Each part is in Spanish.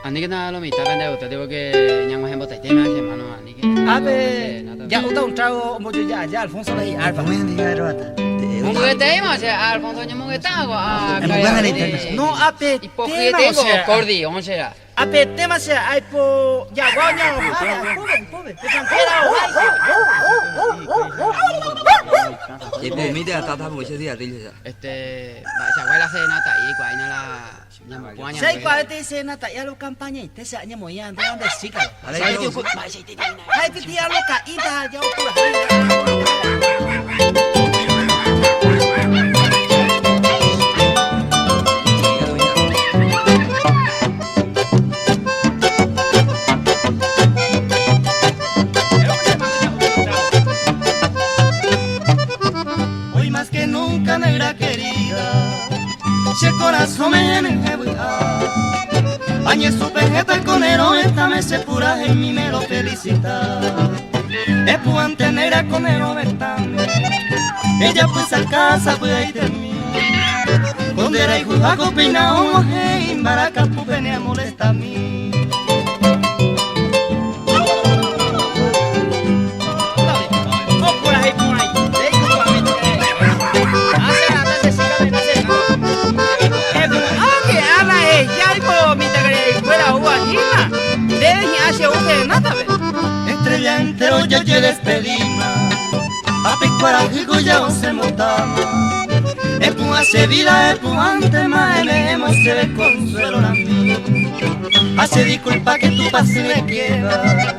Ani que nada lo mitad vende usted digo que ñamo en botella me hace mano ani que. Abe, ya uta un trago mucho ya Alfonso le alfa. Mungo que te ima se Alfonso ñamo que tago a. No ape. Y porque tengo cordi, ¿cómo será? Ape tema se ai po ya guaña. Pobre. Te tranquila o Chị bố mi đây tao tao bố chơi gì à đi chơi. Se abuela se nata y cuaina la ñamo cuaña. Sei kwa te se na ta ya lo campaña te se nya mo ya anda de sika. Sai tu mai sai ti. Hai ti ya lo ka ida ya o pura. Hoy más que nunca negra querida, si el corazón me enjebra, bañé su vejeta el conero, esta me se pura en mi me lo felicita. Es puante negra conero vestame, ella pues al casa pues de mí. Donde era hijo jaco peinao, hey, baraca pupene a molesta a mí. Estrella entero ya te despedimos, a picuarajigo ya se montamos. Es pua se vida, es pua antes más hemos se ve consuelo a mí. Hace disculpa que tu pase me quiera,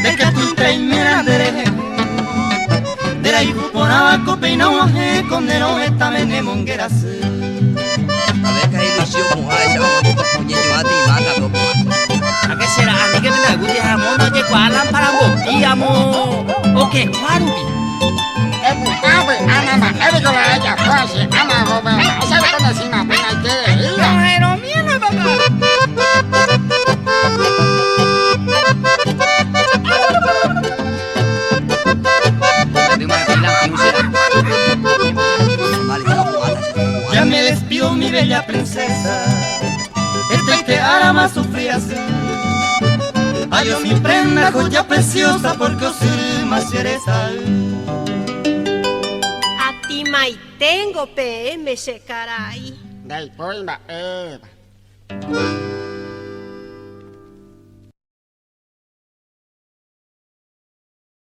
de que tu inteimera dereje. De la hijo por abajo peinado aje, condeno esta mene monguera se. A ver qué ilusión con esa, oye yo a ti mata loco. ¿A qué será? ¿A qué me da gusto a mono de cualan para vos? Digamos, o qué cuarubi. Ya me despido mi bella princesa, este arama sufrí así. Adiós mi prenda, joya preciosa, porque os más eres Ati mai tengo PM se carai. Dai, poi ma